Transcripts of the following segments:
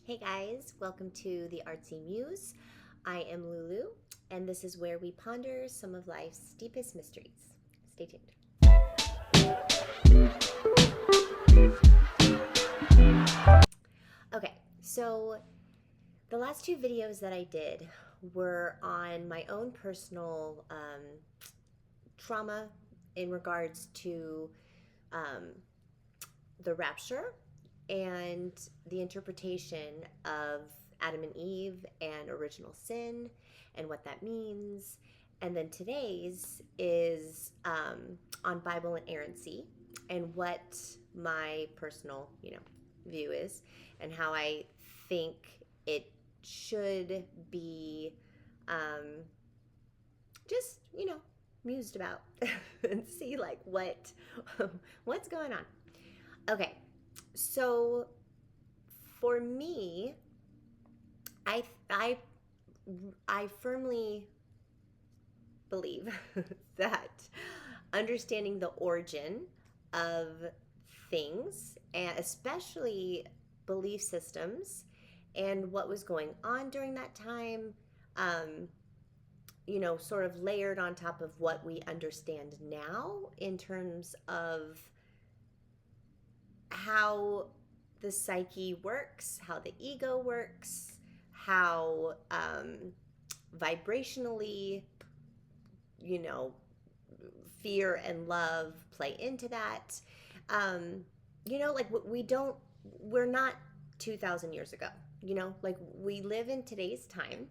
Hey guys, welcome to the Artsy Muse. I am Lulu, and this is where we ponder some of life's deepest mysteries. Stay tuned. Okay, so the last two videos that I did were on my own personal trauma in regards to um, the rapture and the interpretation of Adam and Eve and original sin and what that means. And then today's is on Bible inerrancy and what my personal, view is and how I think it should be just, mused about and see like what's going on. Okay, so for me, I I I firmly believe that understanding the origin of things, and especially belief systems, and what was going on during that time, um, sort of layered on top of what we understand now in terms of how the psyche works, how the ego works, how vibrationally, you know, fear and love play into that. Like we're not 2,000 years ago, like we live in today's time.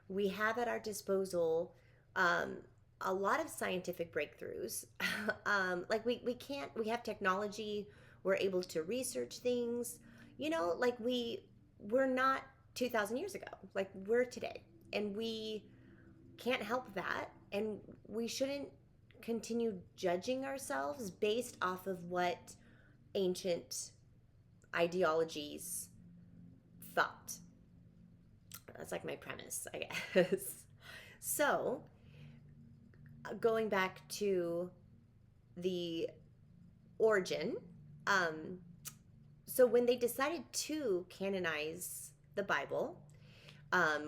We have at our disposal a lot of scientific breakthroughs. We have technology, we're able to research things, like we're not 2,000 years ago, like we're today, and we can't help that, and we shouldn't continue judging ourselves based off of what ancient ideologies thought. That's like my premise, I guess. So, going back to the origin, so when they decided to canonize the Bible,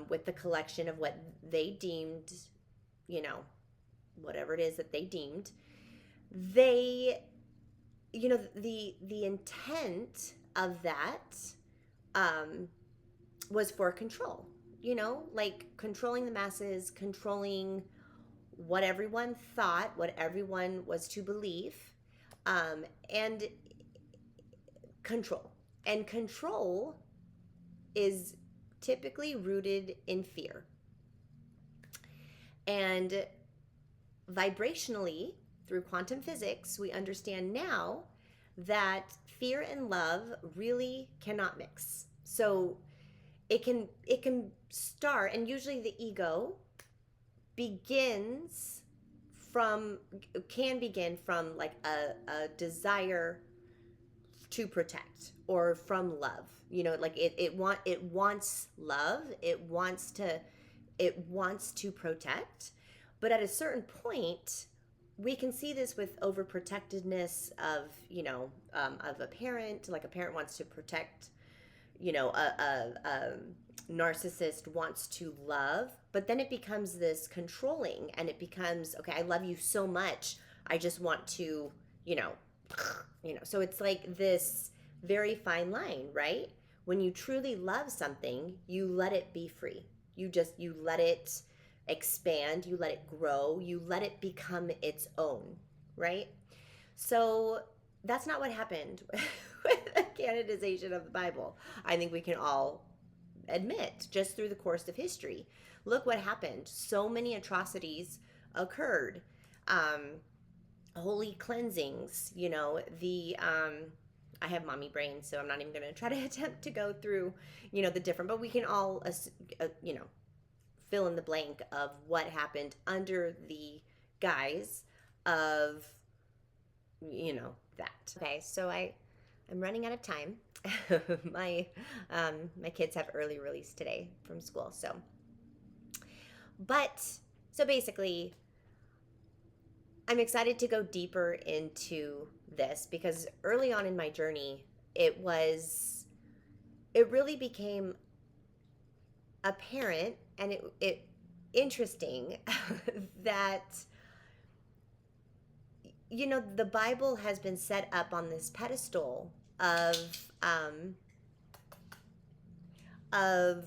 with the collection of what they deemed, whatever it is that they deemed, they, the intent of that was for control, like controlling the masses, controlling what everyone thought, what everyone was to believe, and control. And control is typically rooted in fear. And vibrationally, through quantum physics, we understand now that fear and love really cannot mix. So it can start, and usually the ego can begin from like a desire to protect, or from love, like it wants love, it wants to protect. But at a certain point, we can see this with overprotectedness of, of a parent. Like a parent wants to protect, a narcissist wants to love, but then it becomes this controlling, and it becomes, okay, I love you so much, I just want to, so it's like this very fine line, right? When you truly love something, you let it be free. You let it expand, you let it grow, you let it become its own, right? So that's not what happened with the canonization of the Bible. I think we can all admit, just through the course of history, look what happened. So many atrocities occurred. Holy cleansings, I have mommy brain, so I'm not even going to try to attempt to go through, the different, but we can all, fill in the blank of what happened under the guise of, that. Okay, so I'm running out of time. My kids have early release today from school, so basically, I'm excited to go deeper into this because early on in my journey, it was it really became apparent, and it interesting that, the Bible has been set up on this pedestal of um, of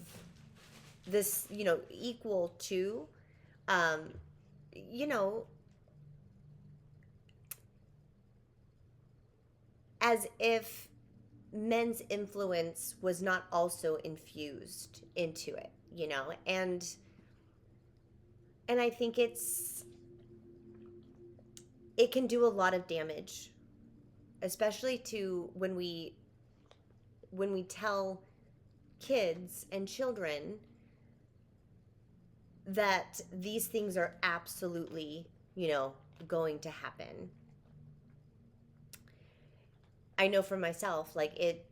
this, equal to, um, you know, as if men's influence was not also infused into it, and I think it can do a lot of damage, especially to when we tell kids and children that these things are absolutely, going to happen. I know for myself, like it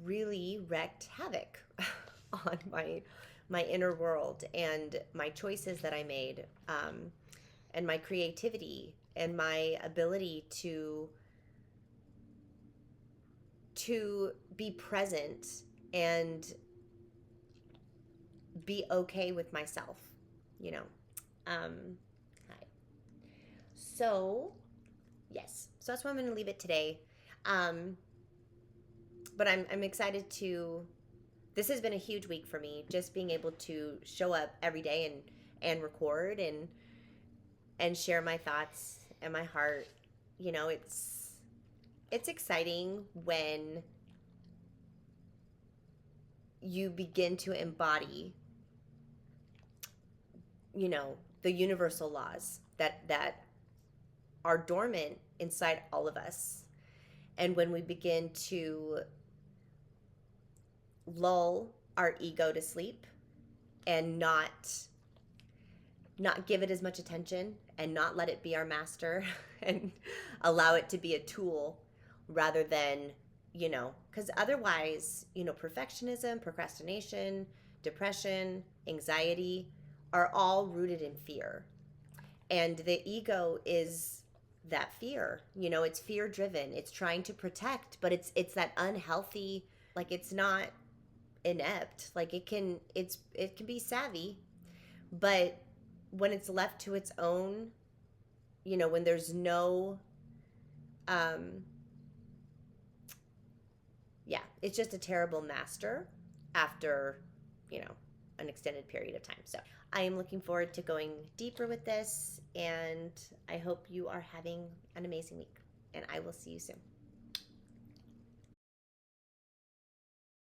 really wreaked havoc on my inner world and my choices that I made, and my creativity and my ability to be present and be okay with myself, you know. Hi. So yes, so that's where I'm going to leave it today. Um, but I'm excited to. This has been a huge week for me, just being able to show up every day and record and share my thoughts and my heart. It's exciting when you begin to embody, the universal laws that are dormant inside all of us. And when we begin to lull our ego to sleep and not give it as much attention and not let it be our master and allow it to be a tool rather than, because otherwise, perfectionism, procrastination, depression, anxiety are all rooted in fear. And the ego is that fear. It's fear driven. It's trying to protect, but it's that unhealthy, like it's not inept. Like it can be savvy, but when it's left to its own, when there's no um yeah, it's just a terrible master after, you know, an extended period of time. So I am looking forward to going deeper with this, and I hope you are having an amazing week, and I will see you soon.